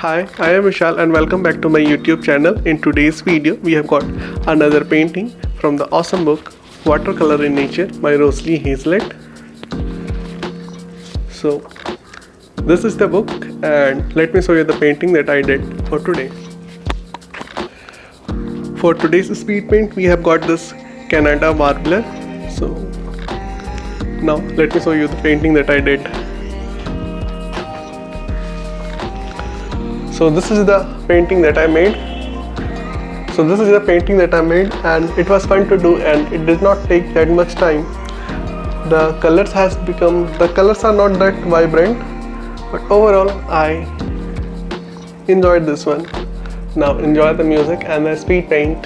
Hi, I am Vishal and welcome back to my YouTube channel. In today's video, we have got another painting from the awesome book Watercolor in Nature by Rosalie Haizlett. So, this is the book and let me show you the painting that I did for today. For today's speed paint, we have got this Canada Warbler. So, now let me show you the painting that I did. So this is the painting that I made. And it was fun to do and it did not take that much time. The colors are not that vibrant, but overall I enjoyed this one. Now enjoy the music and the speed paint.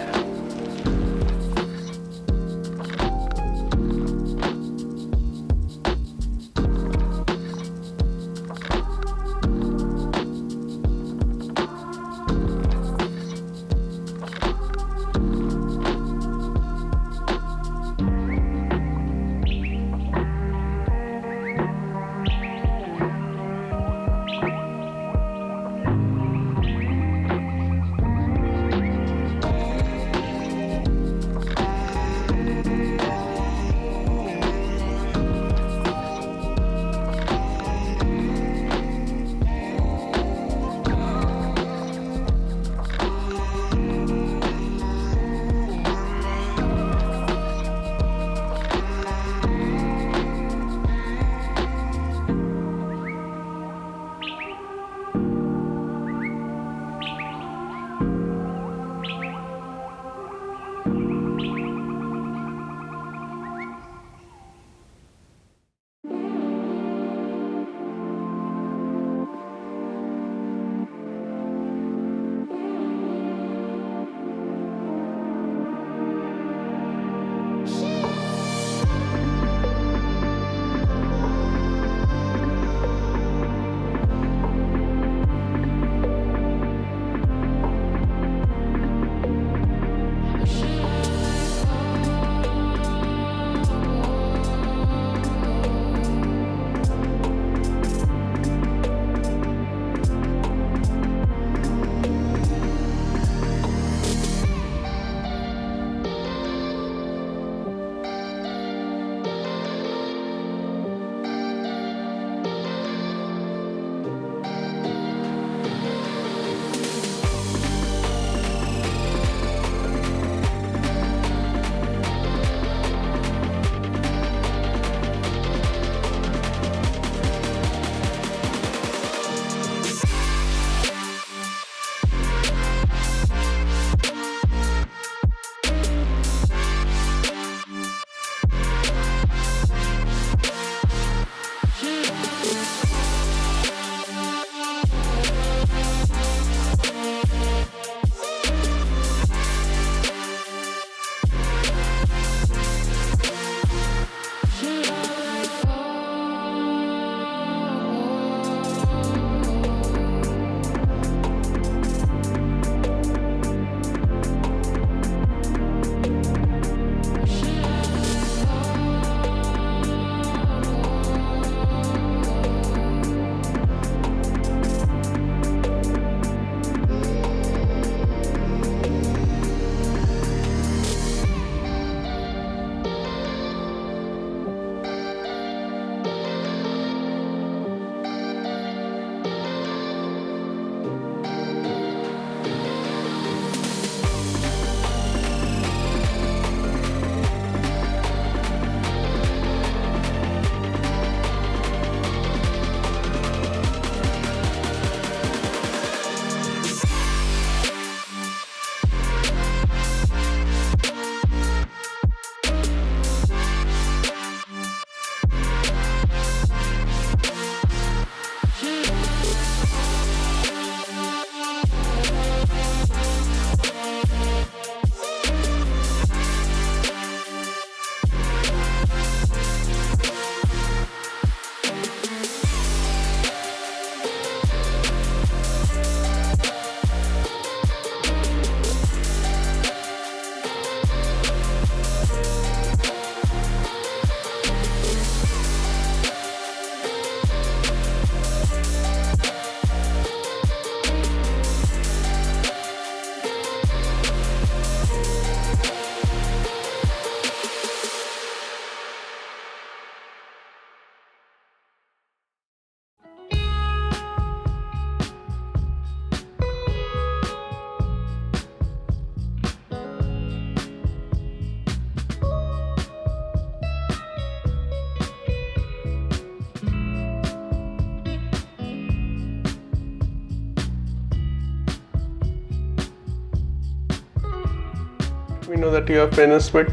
me know that you have finished it.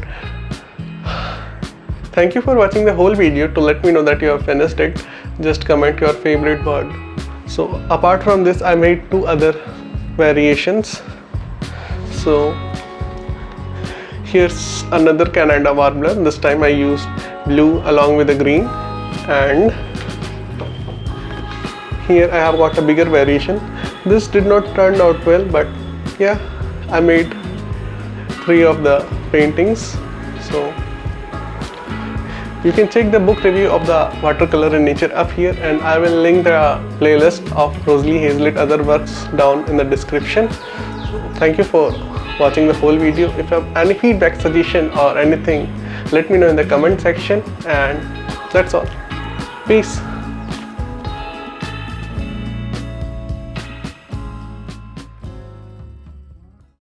Thank you for watching the whole video. To let me know that you have finished it, just comment your favorite word. So apart from this, I made 2 other variations. So here's another Canada Warbler. This time I used blue along with the green, and here I have got a bigger variation. This did not turn out well, but yeah, I made 3 of the paintings. So you can check the book review of the Watercolor in Nature up here, and I will link the playlist of Rosalie Haizlett other works down in the description. So thank you for watching the whole video. If you have any feedback, suggestion or anything, let me know in the comment section, and that's all. Peace.